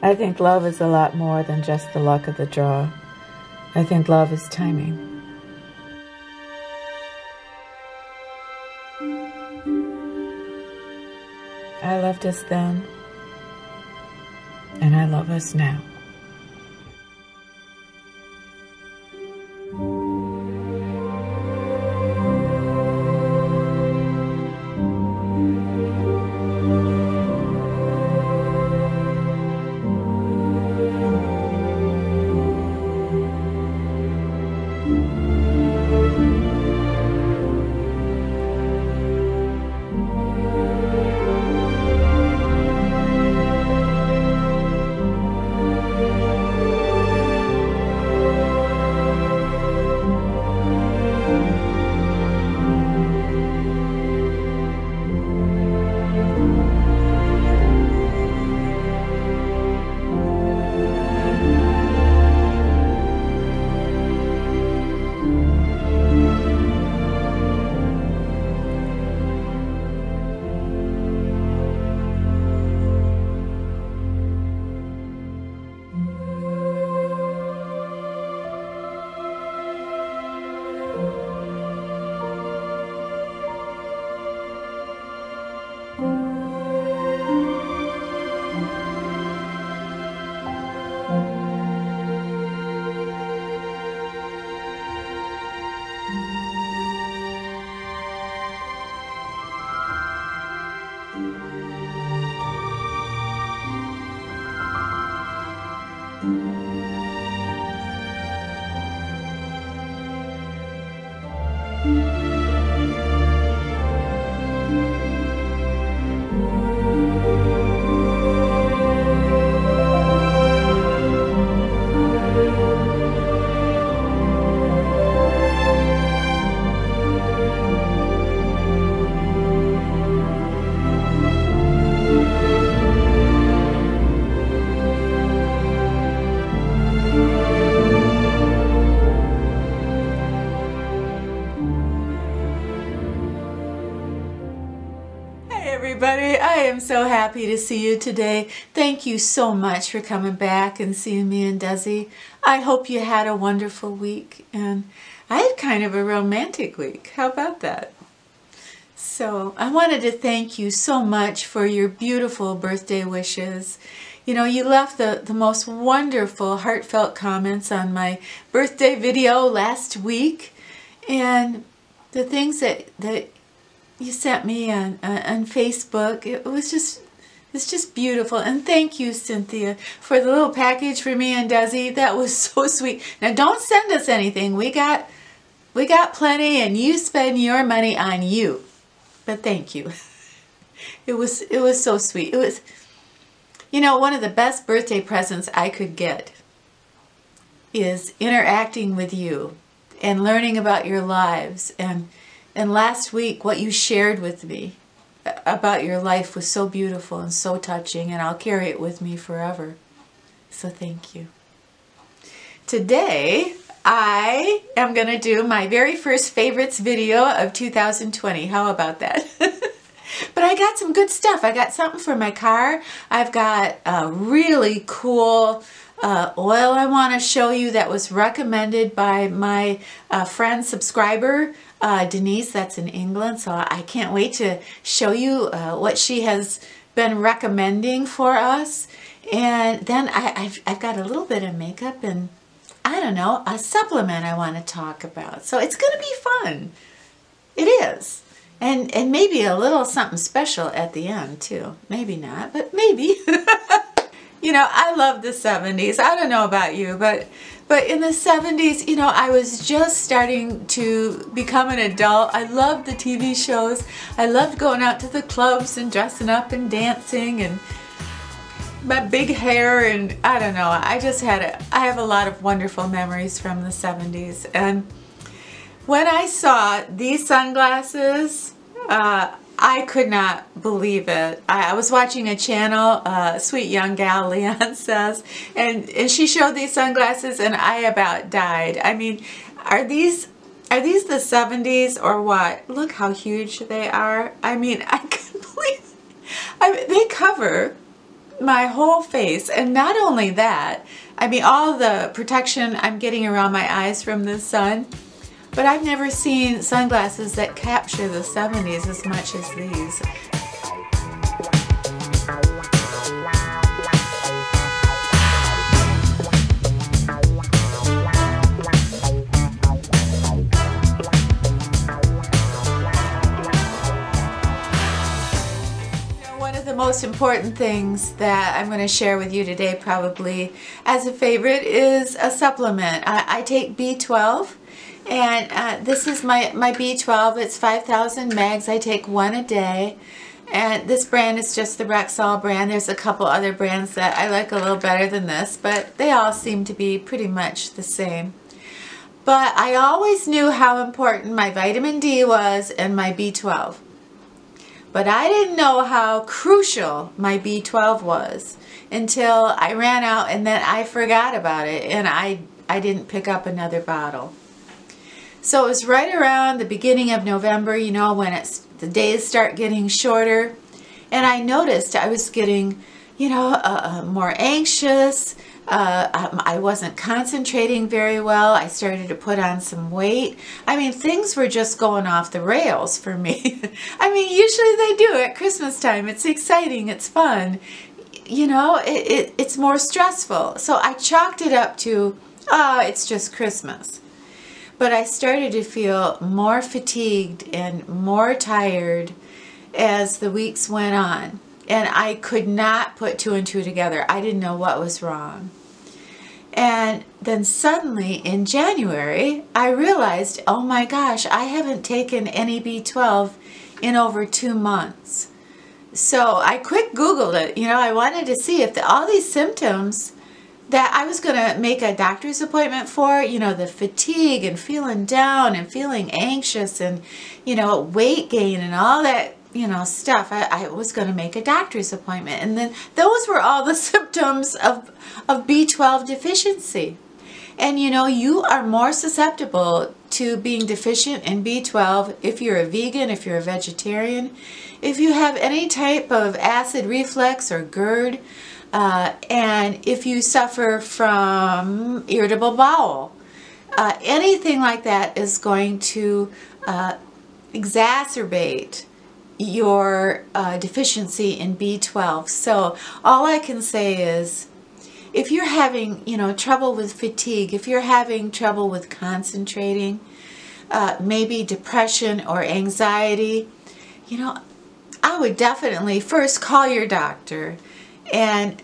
I think love is a lot more than just the luck of the draw. I think love is timing. I loved us then, and I love us now. Everybody, I am so happy to see you today. Thank you so much for coming back and seeing me and Desi. I hope you had a wonderful week, and I had kind of a romantic week. How about that? So I wanted to thank you so much for your beautiful birthday wishes. You know, you left the most wonderful, heartfelt comments on my birthday video last week, and the things that you sent me on Facebook, it's just beautiful. And thank you, Cynthia, for the little package for me and Desi. That was so sweet. Now don't send us anything. We got plenty, and you spend your money on you. But thank you. It was so sweet. It was, you know, one of the best birthday presents I could get is interacting with you and learning about your lives. And last week, what you shared with me about your life was so beautiful and so touching, and I'll carry it with me forever. So thank you. Today, I am going to do my very first favorites video of 2020. How about that? But I got some good stuff. I got something for my car. I've got a really cool oil I want to show you that was recommended by my friend subscriber, Denise, that's in England. So I can't wait to show you what she has been recommending for us. And then I've got a little bit of makeup and, I don't know, a supplement I want to talk about. So it's going to be fun. It is. And maybe a little something special at the end too. Maybe not, but maybe. You know, I love the 70s. I don't know about you, but in the 70s, you know, I was just starting to become an adult. I loved the TV shows. I loved going out to the clubs and dressing up and dancing and my big hair, and I don't know. I have a lot of wonderful memories from the 70s. And when I saw these sunglasses, I could not believe it. I was watching a channel, Sweet Young Gal, Leon says, and she showed these sunglasses and I about died. I mean, are these the 70s or what? Look how huge they are. I mean, I couldn't believe it. I mean, they cover my whole face. And not only that, I mean, all the protection I'm getting around my eyes from the sun, but I've never seen sunglasses that capture the 70s as much as these. The most important things that I'm going to share with you today, probably as a favorite, is a supplement. I take B12, and this is my B12. It's 5,000 megs. I take one a day, and this brand is just the Rexall brand. There's a couple other brands that I like a little better than this, but they all seem to be pretty much the same. But I always knew how important my vitamin D was and my B12. But I didn't know how crucial my B12 was until I ran out, and then I forgot about it, and I didn't pick up another bottle. So it was right around the beginning of November, you know, when the days start getting shorter, and I noticed I was getting, you know, more anxious. I wasn't concentrating very well. I started to put on some weight. I mean, things were just going off the rails for me. I mean, usually they do at Christmas time. It's exciting. It's fun. You know, it's more stressful. So I chalked it up to, oh, it's just Christmas. But I started to feel more fatigued and more tired as the weeks went on. And I could not put two and two together. I didn't know what was wrong. And then suddenly in January, I realized, oh my gosh, I haven't taken any B12 in over 2 months. So I quick Googled it. You know, I wanted to see if all these symptoms that I was going to make a doctor's appointment for, you know, the fatigue and feeling down and feeling anxious and, you know, weight gain and all that, you know, stuff. I was going to make a doctor's appointment, and then those were all the symptoms of B12 deficiency. And you know, you are more susceptible to being deficient in B12 if you're a vegan, if you're a vegetarian, if you have any type of acid reflux or GERD, and if you suffer from irritable bowel. Anything like that is going to exacerbate your deficiency in B12. So all I can say is, if you're having, you know, trouble with fatigue, if you're having trouble with concentrating, maybe depression or anxiety, you know, I would definitely first call your doctor, and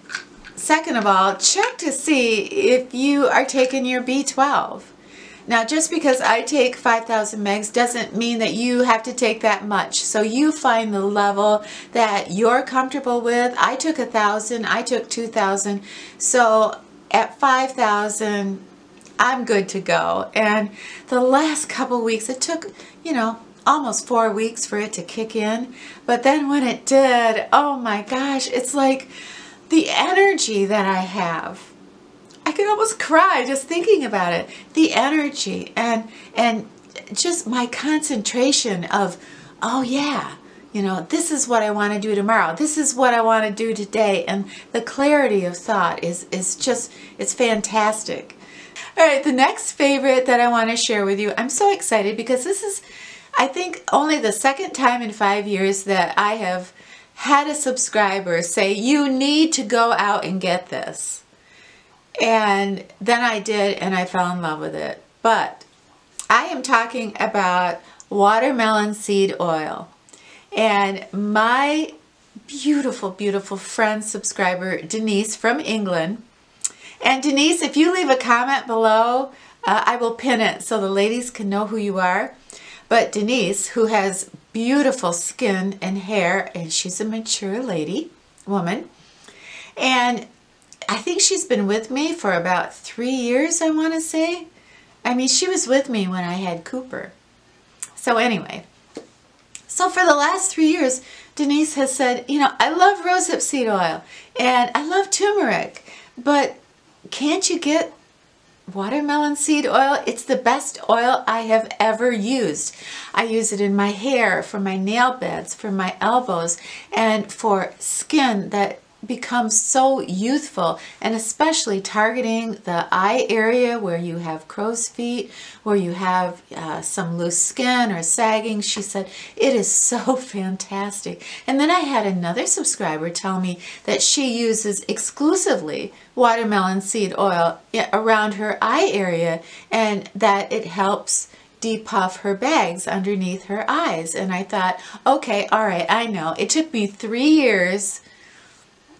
second of all, check to see if you are taking your B12. Now, just because I take 5,000 megs doesn't mean that you have to take that much. So you find the level that you're comfortable with. I took 1,000, I took 2,000. So at 5,000, I'm good to go. And the last couple weeks, it took, you know, almost 4 weeks for it to kick in. But then when it did, oh my gosh, it's like the energy that I have. I could almost cry just thinking about it. The energy and just my concentration of, oh yeah, you know, this is what I want to do tomorrow. This is what I want to do today. And the clarity of thought is just, it's fantastic. All right, the next favorite that I want to share with you, I'm so excited because this is, I think, only the second time in 5 years that I have had a subscriber say, you need to go out and get this. And then I did, and I fell in love with it. But I am talking about watermelon seed oil. And my beautiful, beautiful friend subscriber, Denise from England. And Denise, if you leave a comment below, I will pin it so the ladies can know who you are. But Denise, who has beautiful skin and hair, and she's a mature woman. And I think she's been with me for about 3 years, I want to say. I mean, she was with me when I had Cooper. So anyway, so for the last 3 years, Denise has said, you know, I love rosehip seed oil and I love turmeric, but can't you get watermelon seed oil? It's the best oil I have ever used. I use it in my hair, for my nail beds, for my elbows, and for skin that become so youthful, and especially targeting the eye area where you have crow's feet, where you have some loose skin or sagging. She said it is so fantastic. And then I had another subscriber tell me that she uses exclusively watermelon seed oil around her eye area, and that it helps depuff her bags underneath her eyes. And I thought, okay, all right, I know. It took me 3 years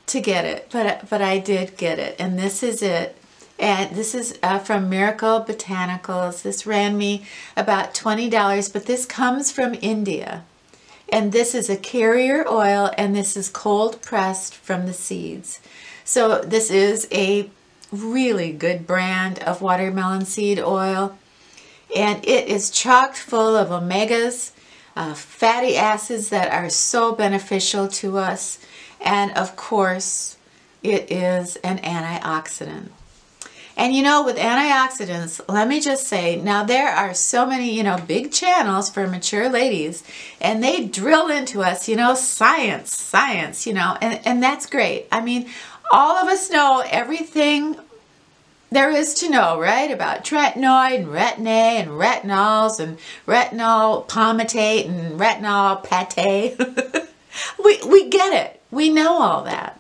to get it, but I did get it, and this is it. And this is from Miracle Botanicals. This ran me about $20, but this comes from India, and this is a carrier oil, and this is cold pressed from the seeds. So this is a really good brand of watermelon seed oil, and it is chock full of omegas, fatty acids that are so beneficial to us. And of course, it is an antioxidant. And you know, with antioxidants, let me just say, now there are so many, you know, big channels for mature ladies, and they drill into us, you know, science, you know, and that's great. I mean, all of us know everything there is to know, right? About tretinoid and retin-A and retinols and retinol palmitate and retinol pate. We get it. We know all that.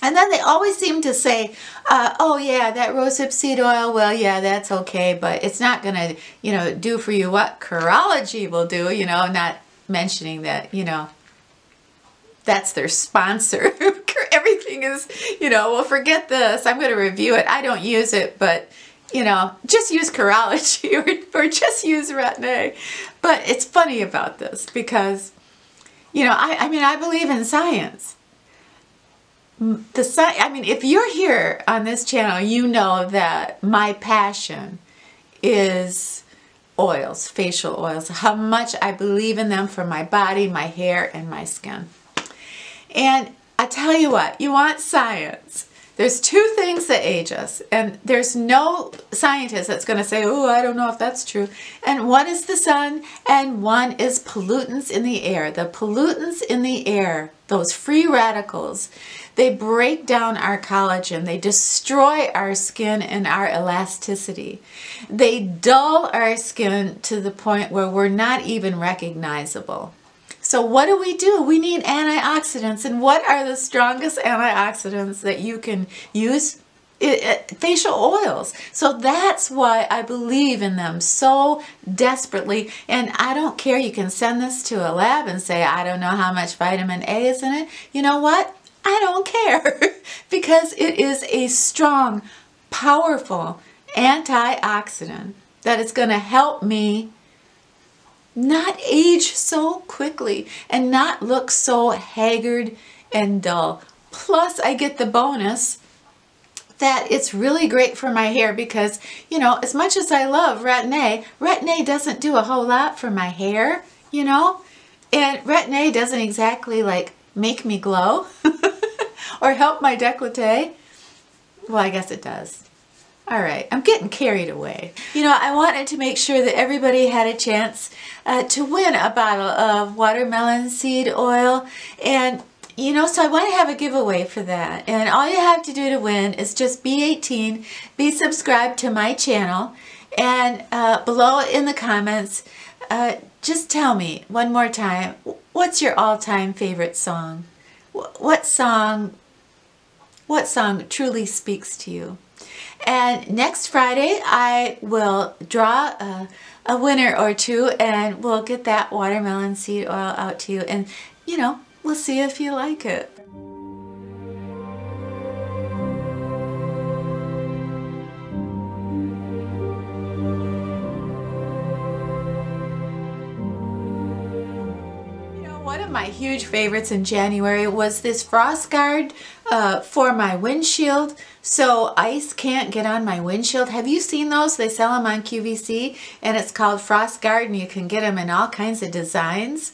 And then they always seem to say, oh yeah, that rosehip seed oil, well yeah, that's okay, but it's not going to, you know, do for you what Curology will do, you know, not mentioning that, you know, that's their sponsor. Everything is, you know, well, forget this. I'm going to review it. I don't use it, but, you know, just use Curology or just use retin-A. But it's funny about this because, you know, I mean, I believe in science. I mean, if you're here on this channel, you know that my passion is oils, facial oils, how much I believe in them for my body, my hair, and my skin. And I tell you what, you want science. There's two things that age us, and there's no scientist that's going to say, oh, I don't know if that's true. And one is the sun, and one is pollutants in the air. The pollutants in the air, those free radicals, they break down our collagen. They destroy our skin and our elasticity. They dull our skin to the point where we're not even recognizable. So what do? We need antioxidants. And what are the strongest antioxidants that you can use? Facial oils. So that's why I believe in them so desperately. And I don't care. You can send this to a lab and say, I don't know how much vitamin A is in it. You know what? I don't care because it is a strong, powerful antioxidant that is going to help me not age so quickly and not look so haggard and dull. Plus, I get the bonus that it's really great for my hair because, you know, as much as I love retin-A, retin-A doesn't do a whole lot for my hair, you know, and retin-A doesn't exactly like make me glow or help my décolleté. Well, I guess it does. All right, I'm getting carried away. You know, I wanted to make sure that everybody had a chance to win a bottle of watermelon seed oil. And, you know, so I want to have a giveaway for that. And all you have to do to win is just be 18, be subscribed to my channel, and below in the comments, just tell me one more time, what's your all-time favorite song? What song truly speaks to you? And next Friday, I will draw a winner or two, and we'll get that watermelon seed oil out to you. And, you know, we'll see if you like it. One of my huge favorites in January was this frost guard for my windshield, so ice can't get on my windshield. Have you seen those? They sell them on QVC, and it's called Frost Guard, and you can get them in all kinds of designs.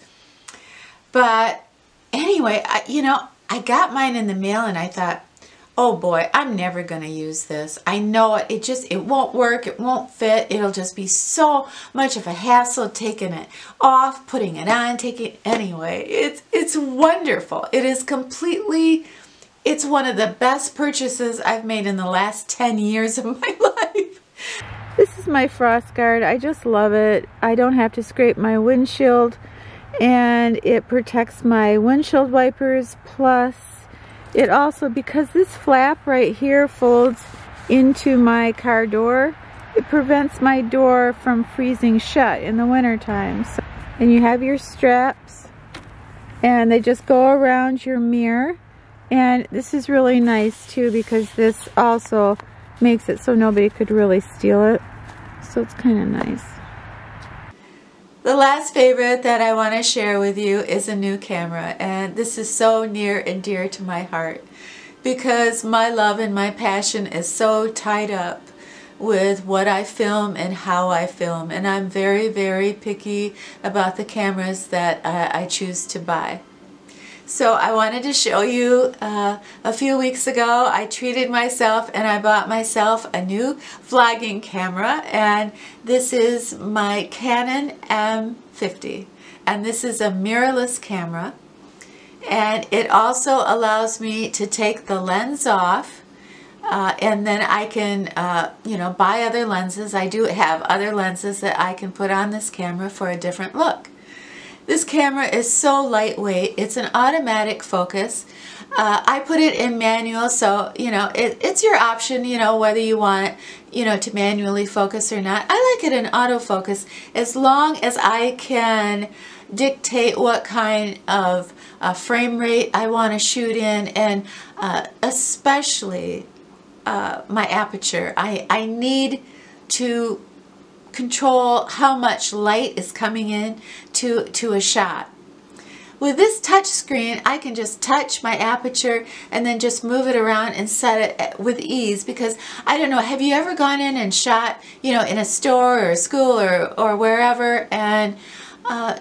But anyway, you know, I got mine in the mail, and I thought, oh boy, I'm never going to use this. I know it. It won't work. It won't fit. It'll just be so much of a hassle taking it off, putting it on, taking it. Anyway, it's wonderful. It is completely It's one of the best purchases I've made in the last 10 years of my life. This is my frost guard. I just love it. I don't have to scrape my windshield, and it protects my windshield wipers. Plus, it also, because this flap right here folds into my car door, it prevents my door from freezing shut in the winter time. So, and you have your straps, and they just go around your mirror. And this is really nice too, because this also makes it so nobody could really steal it. So it's kind of nice. The last favorite that I want to share with you is a new camera, and this is so near and dear to my heart because my love and my passion is so tied up with what I film and how I film, and I'm very, very picky about the cameras that I choose to buy. So I wanted to show you, a few weeks ago I treated myself and I bought myself a new vlogging camera, and this is my Canon M50, and this is a mirrorless camera, and it also allows me to take the lens off, and then I can you know, buy other lenses. I do have other lenses that I can put on this camera for a different look. This camera is so lightweight. It's an automatic focus. I put it in manual, so you know it's your option, you know, whether you want, you know, to manually focus or not. I like it in autofocus as long as I can dictate what kind of frame rate I want to shoot in, and especially my aperture. I need to control how much light is coming in to a shot. With this touch screen, I can just touch my aperture and then just move it around and set it with ease, because I don't know, have you ever gone in and shot, you know, in a store or a school or wherever, and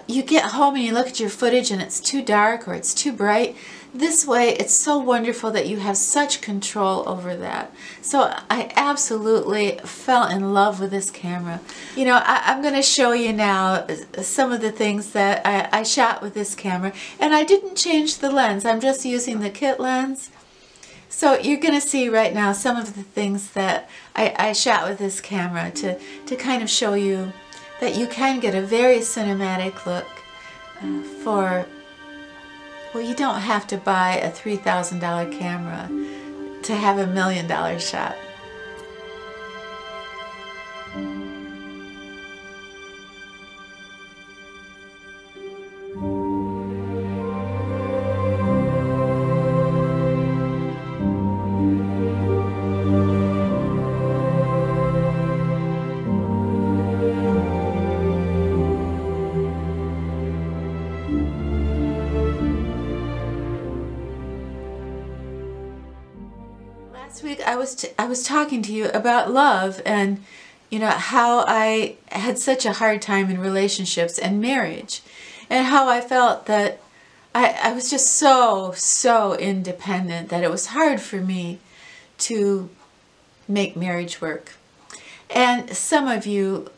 you get home and you look at your footage and it's too dark or it's too bright? This way, it's so wonderful that you have such control over that. So I absolutely fell in love with this camera. You know, I'm going to show you now some of the things that I shot with this camera. And I didn't change the lens. I'm just using the kit lens. So you're going to see right now some of the things that I shot with this camera to kind of show you that you can get a very cinematic look for... Well, you don't have to buy a $3,000 camera to have $1 million shot. Last week I was talking to you about love, and you know how I had such a hard time in relationships and marriage, and how I felt that I was just so independent that it was hard for me to make marriage work. And some of you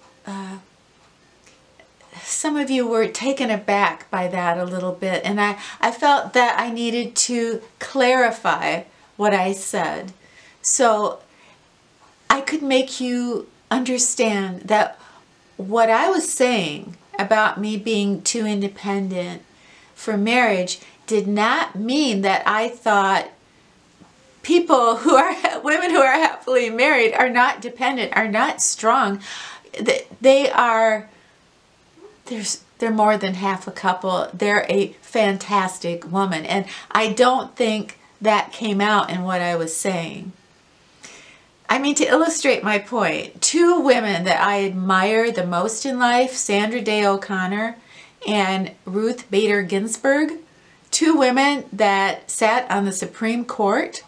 were taken aback by that a little bit, and I felt that I needed to clarify what I said, so I could make you understand that what I was saying about me being too independent for marriage did not mean that I thought people who are, women who are happily married are not dependent, are not strong. They are, they're more than half a couple. They're a fantastic woman, and I don't think that came out in what I was saying. I mean, to illustrate my point, two women that I admire the most in life, Sandra Day O'Connor and Ruth Bader Ginsburg, two women that sat on the Supreme Court,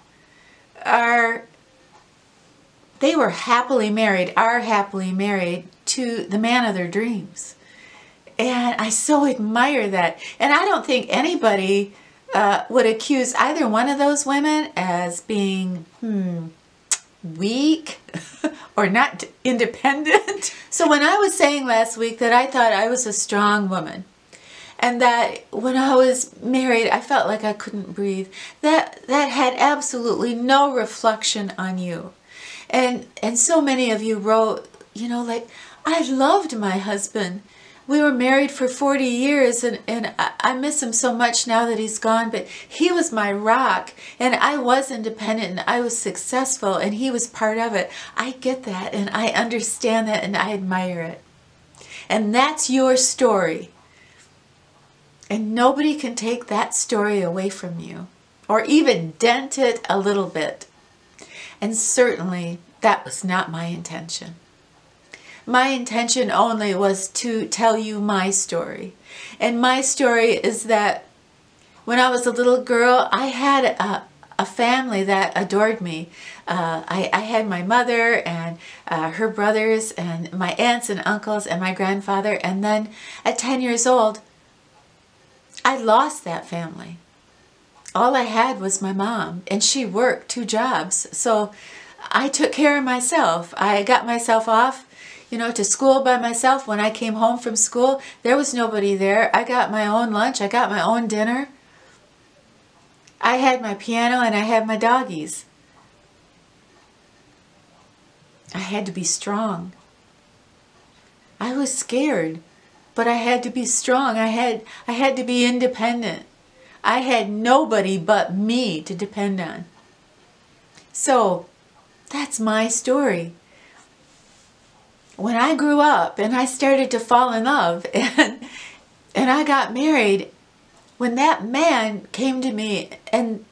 they were happily married, are happily married to the man of their dreams. And I so admire that. And I don't think anybody would accuse either one of those women as being, weak or not independent. So when I was saying last week that I thought I was a strong woman, and that when I was married, I felt like I couldn't breathe. That had absolutely no reflection on you. And so many of you wrote, you know, like, I loved my husband. We were married for 40 years, and I miss him so much now that he's gone, but he was my rock, and I was independent, and I was successful, and he was part of it. I get that, and I understand that, and I admire it. And that's your story. And nobody can take that story away from you, or even dent it a little bit. And certainly, that was not my intention. My intention only was to tell you my story. And my story is that when I was a little girl, I had a family that adored me. I had my mother and her brothers and my aunts and uncles and my grandfather. And then at 10 years old, I lost that family. All I had was my mom, and she worked 2 jobs. So I took care of myself. I got myself off, you know, to school by myself. When I came home from school, there was nobody there. I got my own lunch. I got my own dinner. I had my piano and I had my doggies. I had to be strong. I was scared, but I had to be strong. I had to be independent. I had nobody but me to depend on. So that's my story. When I grew up and I started to fall in love and I got married, when that man came to me and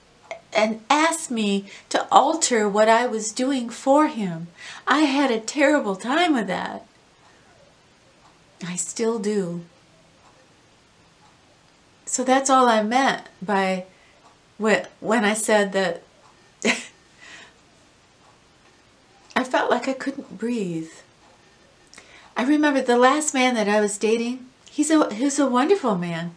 asked me to alter what I was doing for him, I had a terrible time with that. I still do. So that's all I meant by when I said that I felt like I couldn't breathe. I remember the last man that I was dating, he's a wonderful man.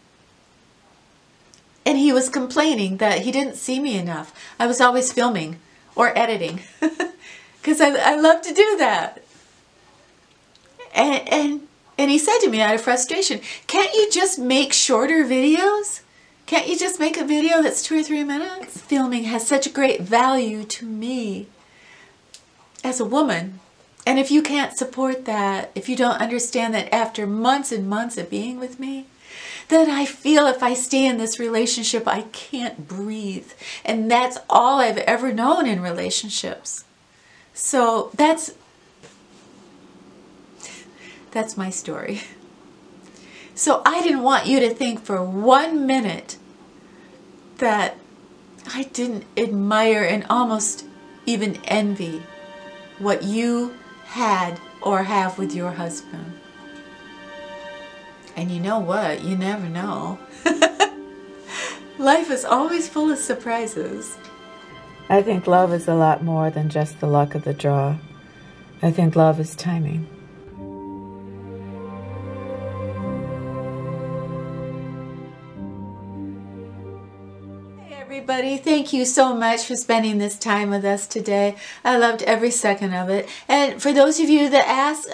And he was complaining that he didn't see me enough. I was always filming or editing because I love to do that. And he said to me out of frustration, can't you just make shorter videos? Can't you just make a video that's 2 or 3 minutes? Filming has such great value to me as a woman. And if you can't support that, if you don't understand that after months and months of being with me, then I feel if I stay in this relationship, I can't breathe. And that's all I've ever known in relationships. So that's my story. So I didn't want you to think for 1 minute that I didn't admire and almost even envy what you had or have with your husband. And you know what? You never know. Life is always full of surprises. I think love is a lot more than just the luck of the draw. I think love is timing. Everybody, thank you so much for spending this time with us today. I loved every second of it. And for those of you that asked,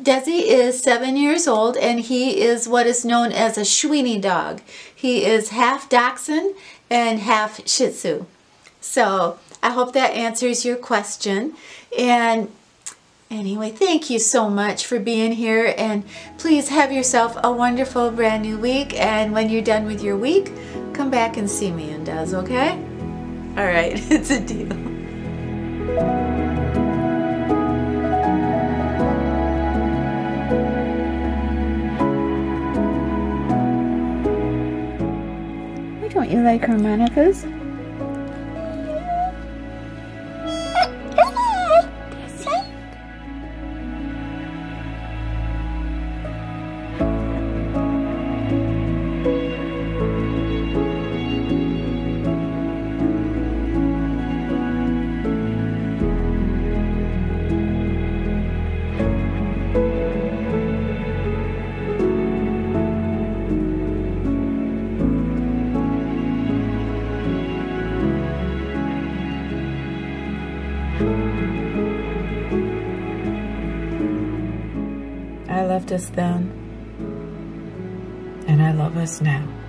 Desi is 7 years old and he is what is known as a Sweeney dog. He is half Dachshund and half Shih Tzu. So I hope that answers your question. And anyway, thank you so much for being here, and please have yourself a wonderful brand new week, and when you're done with your week, come back and see me and Des, okay? All right, it's a deal. Why don't you like harmonicas? I left us then. and I love us now.